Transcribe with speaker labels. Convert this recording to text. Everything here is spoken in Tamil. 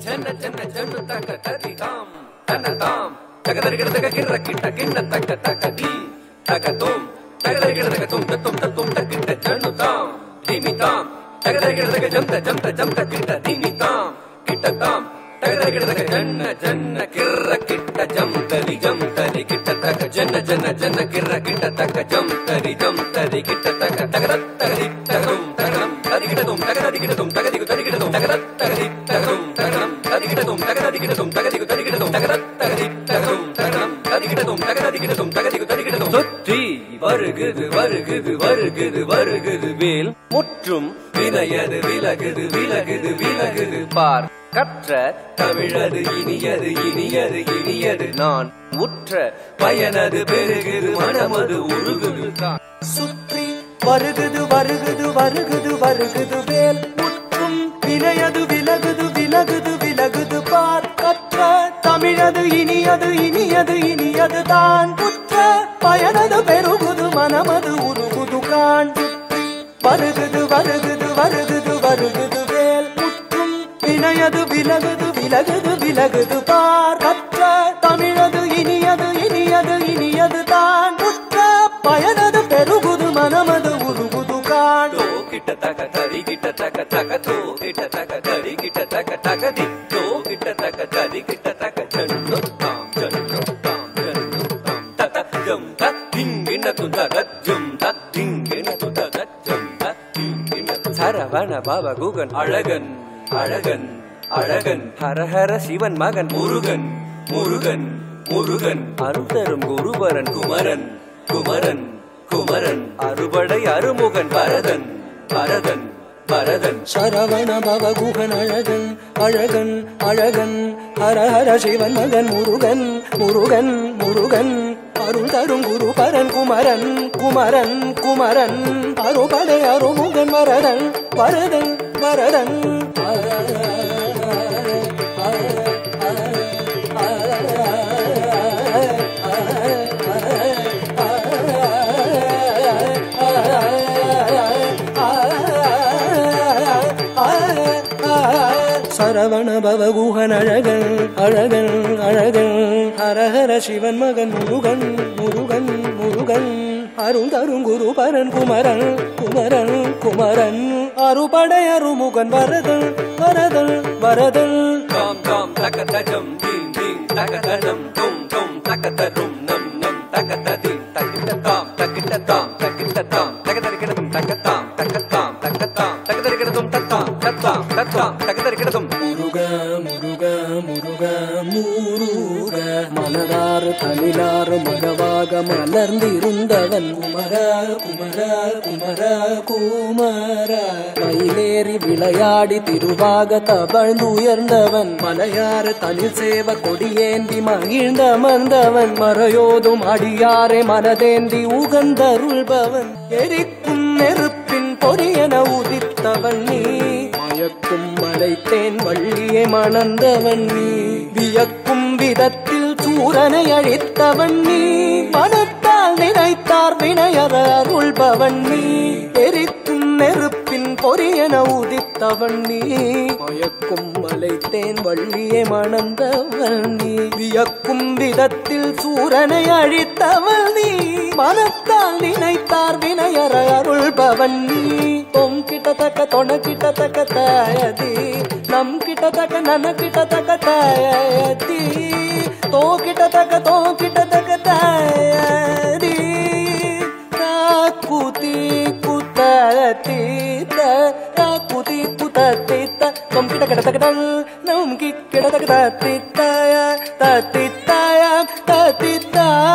Speaker 1: ஜன்ன ஜன்ன ஜன்னு தக்க ததி தாம் தன தாம் தகதரிகிடதக கிர்ர கிட்ட கிண்ண தக்க தக்க தீ தக தோம் தகதரிகிடதக தும் தத்தும் தத்தும் தக்கிட்ட ஜன்னு தாம் தீமி தாம் தகதரிகிடதக ஜம்த ஜம்த ஜம்த கிட்ட தீமி தாம் கிட்ட தாம் தகதரிகிடதக ஜன்ன ஜன்ன கிர்ர கிட்ட ஜம்தரி ஜம்தரி கிட்ட தக்க ஜன்ன ஜன்ன ஜன்ன கிர்ர கிட்ட தக்க ஜம்தரி ஜம்தரி கிட்ட தக்க தகதத் தகதி தகதும் தகதம் ததிகிடதும் தகததிகிடதும் தகதிகு ததிகிடதும் தகதத் தகதி தகதும் தகதம் ததிகிடதும் தகததிகிடதும் தகதிகு ததிகிடதும் தகதத் தகதி தகதும் தகதம் ததிகிடதும் தகததிகிடதும் தகதிகு ததிகிடதும் சுற்றி வருகுது வருகுது வருகுது வருகுது வேல் முற்றும் வினையது விலகுது விலகுது விலகுது பார் கற்ற தமிழது இனியது இனியது இனியது நான் உற்ற பயனது பெருகுது மனமது உருகுது தான்
Speaker 2: சுற்றி வருகுது வருகுது வருகுது வருகுது வேல் முற்றும் வினையது விலகுது விலகுது விலகுது பார் கற்ற தமிழது இனியது இனியது இனியது தான் உற்ற பயனது பெருகுது மனமது உருகுது கான் வருகுது வருகுது வருகுது வருகுது வேல் முற்றும் வினையது விலகுது விலகுது விலகுது பார் கற்ற தமிழது இனியது இனியது இனியது தான் உற்ற பயனது பெருகுது மனமது உருகுது கான்
Speaker 1: கிட்ட தக தரி கிட்ட தக தக தோ கிட்ட தக தரி கிட்ட தக தக தி தோ கிட்ட தக தரி கிட்ட தக ஜன்னு தாம் ஜன்னு தாம் ஜன்னு தாம் தத ஜம் தத்திங்கின துதக ஜம் தத்திங்கின துதக ஜம் தத்திங்கின சரவண பவ குகன் அழகன் அழகன் அழகன் ஹரஹர சிவன் மகன் முருகன் முருகன் முருகன் அருள்தரும் குருபரன் குமரன் குமரன் குமரன் அறுபடை அருமுகன் பரதன் பரதன் பரதன்
Speaker 2: சரவண பவ குகன் அழகன் அழகன் அழகன் ஹரஹர சிவன் மகன் முருகன் முருகன் முருகன் அருள் தரும் குருபரன் குமரன் குமரன் குமரன் அறுபடை அருமுகன் வரதன் வரதன் வரதன் சரவண பவ குகன் அழகன் அழகன் அழகன் ஹரஹர சிவன் மகன் முருகன் முருகன் முருகன் அருள் தரும் குருபரன் குமரன் குமரன் குமரன் அறுபடை அருமுகன் வரதன் வரதன் வரதன்
Speaker 1: தாம் தாம் தகதஜம் தீம் தீம் தகதஜம் தும் தும் தகதரும் நம் நம் தகததி தகிட்ட தாம் தகிட்ட தாம் தகிட்ட தாம் தகதரிகிடதும் தகத்தாம் தகத்தாம் தகத்தாம் தகதரிகிடதும் தத்தாம் தத்தாம் தத்தாம் தகதரிகிடதும்
Speaker 2: முருக முருக முருக முருக மலராறு தனிலாறு மகவாக மலர்ந்திருந்தவன் குமர குமர குமர குமர மயிலேறி விளையாடி திருவாக தவழ்ந்து உயர்ந்தவன் மலையாறு தனில் சேவ கொடியேந்தி மகிழ்ந்தமர்ந்தவன் மறையோதும் அடியாரை மனதேந்தி உகந்தருள்பவன் எரிக்கும் நெருப்பின் பொரியன உதித்தவன் நீ மயக்கும் மலைத்தேன் வள்ளியை மணந்தவன் நீ வியக்கும் விதத்தில் சூரனை அழித்தவன் நீ மனத்தால் நினைத்தார் வினையற அருள்பவன் நீ எரிக்கும் நெருப்பின் பொரியன உதித்தவன் நீ மயக்கும் மலைத்தேன் வள்ளியை மணந்தவன் நீ வியக்கும் விதத்தில் சூரனை அழித்தவன் நீ மனத்தால் நினைத்தார் வினையற அருள்பவன் நீ தொம் கிட்டத்தக்க தொண கிட்டத்தக்க தாயதி நம் கிட்டத்தக்க நன கிட்டத்தக்க தாயதி தோ கிட்டத்தக்க தாயதி குதி குத்தி குதி குத்தி தொம் கிட்டத்தக்க நம் கிட்டத்தக்க தத்தித்தாய தத்தித்தாய தத்தித்தாய